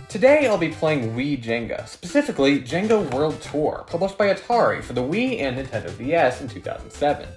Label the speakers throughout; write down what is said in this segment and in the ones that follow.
Speaker 1: Today I'll be playing Wii Jenga, specifically Jenga World Tour, published by Atari for the Wii and Nintendo DS in 2007.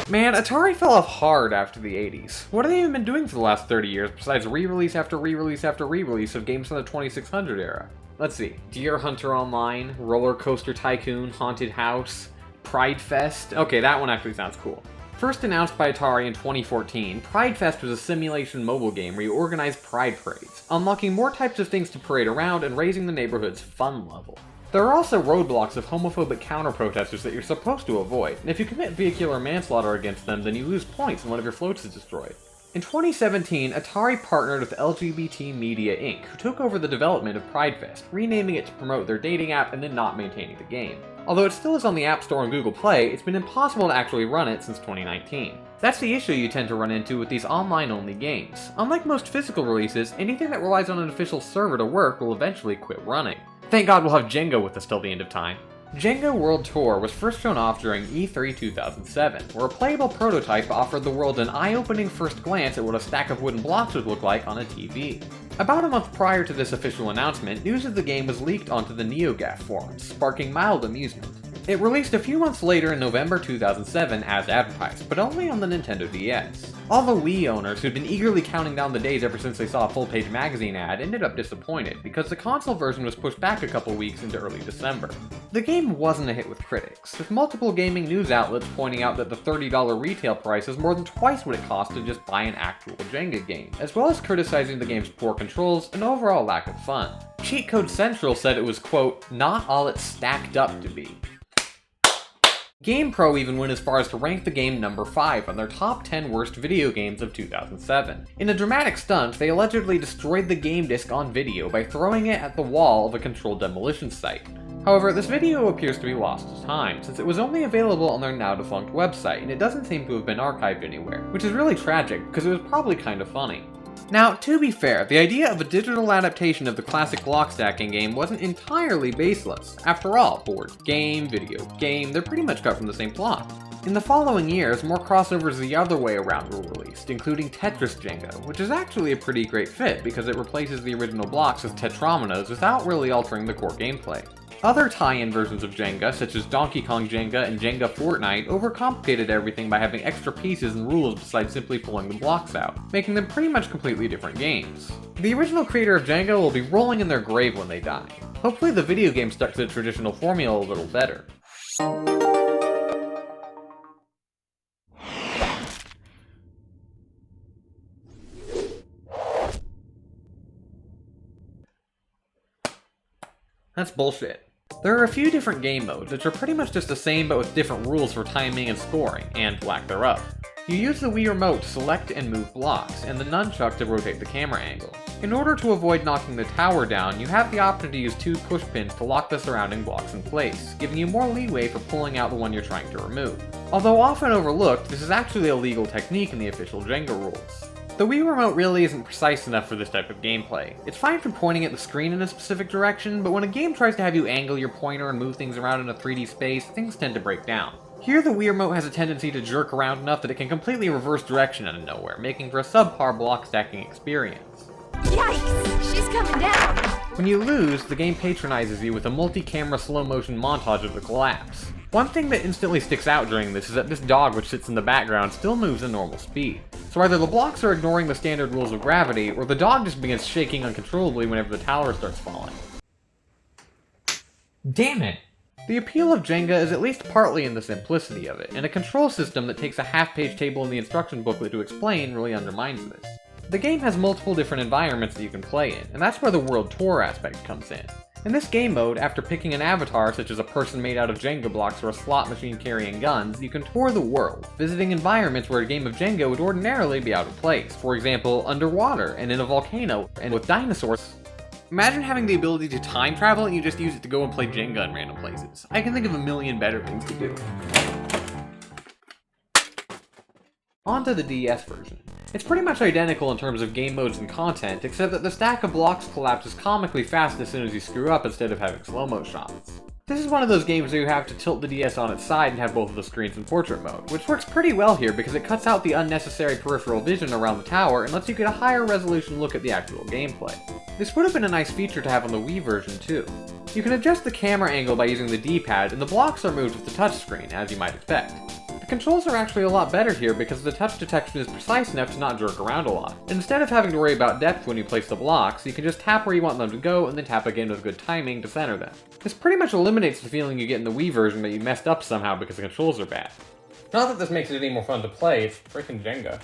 Speaker 1: Man, Atari fell off hard after the 80s. What have they even been doing for the last 30 years besides re-release after re-release after re-release of games from the 2600 era? Let's see, Deer Hunter Online, Roller Coaster Tycoon, Haunted House, Pride Fest. Okay, that one actually sounds cool. First announced by Atari in 2014, Pride Fest was a simulation mobile game where you organized pride parades, unlocking more types of things to parade around and raising the neighborhood's fun level. There are also roadblocks of homophobic counter-protesters that you're supposed to avoid, and if you commit vehicular manslaughter against them, then you lose points and one of your floats is destroyed. In 2017, Atari partnered with LGBT Media Inc., who took over the development of Pride Fest, renaming it to promote their dating app and then not maintaining the game. Although it still is on the App Store and Google Play, it's been impossible to actually run it since 2019. That's the issue you tend to run into with these online-only games. Unlike most physical releases, anything that relies on an official server to work will eventually quit running. Thank God we'll have Jenga with us till the end of time. Jenga World Tour was first shown off during E3 2007, where a playable prototype offered the world an eye-opening first glance at what a stack of wooden blocks would look like on a TV. About a month prior to this official announcement, news of the game was leaked onto the NeoGAF forums, sparking mild amusement. It released a few months later in November 2007 as advertised, but only on the Nintendo DS. All the Wii owners who'd been eagerly counting down the days ever since they saw a full-page magazine ad ended up disappointed, because the console version was pushed back a couple weeks into early December. The game wasn't a hit with critics, with multiple gaming news outlets pointing out that the $30 retail price is more than twice what it costs to just buy an actual Jenga game, as well as criticizing the game's poor controls and overall lack of fun. Cheat Code Central said it was, quote, not all it's stacked up to be. GamePro even went as far as to rank the game number 5 on their top 10 worst video games of 2007. In a dramatic stunt, they allegedly destroyed the game disc on video by throwing it at the wall of a controlled demolition site. However, this video appears to be lost to time, since it was only available on their now-defunct website, and it doesn't seem to have been archived anywhere, which is really tragic, because it was probably kind of funny. Now, to be fair, the idea of a digital adaptation of the classic block stacking game wasn't entirely baseless. After all, board game, video game, they're pretty much cut from the same plot. In the following years, more crossovers the other way around were released, including Tetris Jenga, which is actually a pretty great fit because it replaces the original blocks with tetrominos without really altering the core gameplay. Other tie-in versions of Jenga, such as Donkey Kong Jenga and Jenga Fortnite, overcomplicated everything by having extra pieces and rules besides simply pulling the blocks out, making them pretty much completely different games. The original creator of Jenga will be rolling in their grave when they die. Hopefully the video game stuck to the traditional formula a little better. That's bullshit. There are a few different game modes, which are pretty much just the same but with different rules for timing and scoring, and lack thereof. You use the Wii Remote to select and move blocks, and the nunchuck to rotate the camera angle. In order to avoid knocking the tower down, you have the option to use 2 push pins to lock the surrounding blocks in place, giving you more leeway for pulling out the one you're trying to remove. Although often overlooked, this is actually a legal technique in the official Jenga rules. The Wii Remote really isn't precise enough for this type of gameplay. It's fine for pointing at the screen in a specific direction, but when a game tries to have you angle your pointer and move things around in a 3D space, things tend to break down. Here the Wii Remote has a tendency to jerk around enough that it can completely reverse direction out of nowhere, making for a subpar block stacking experience.
Speaker 2: Yikes! She's coming down!
Speaker 1: When you lose, the game patronizes you with a multi-camera slow-motion montage of the collapse. One thing that instantly sticks out during this is that this dog which sits in the background still moves at normal speed. So either the blocks are ignoring the standard rules of gravity, or the dog just begins shaking uncontrollably whenever the tower starts falling. Damn it! The appeal of Jenga is at least partly in the simplicity of it, and a control system that takes a half-page table in the instruction booklet to explain really undermines this. The game has multiple different environments that you can play in, and that's where the World Tour aspect comes in. In this game mode, after picking an avatar such as a person made out of Jenga blocks or a slot machine carrying guns, you can tour the world, visiting environments where a game of Jenga would ordinarily be out of place. For example, underwater, and in a volcano, and with dinosaurs. Imagine having the ability to time travel and you just use it to go and play Jenga in random places. I can think of a million better things to do. On to the DS version. It's pretty much identical in terms of game modes and content, except that the stack of blocks collapses comically fast as soon as you screw up instead of having slow-mo shots. This is one of those games where you have to tilt the DS on its side and have both of the screens in portrait mode, which works pretty well here because it cuts out the unnecessary peripheral vision around the tower and lets you get a higher resolution look at the actual gameplay. This would have been a nice feature to have on the Wii version too. You can adjust the camera angle by using the D-pad, and the blocks are moved with the touchscreen, as you might expect. The controls are actually a lot better here because the touch detection is precise enough to not jerk around a lot. Instead of having to worry about depth when you place the blocks, you can just tap where you want them to go and then tap again with good timing to center them. This pretty much eliminates the feeling you get in the Wii version that you messed up somehow because the controls are bad.
Speaker 3: Not that this makes it any more fun to play, it's freaking Jenga.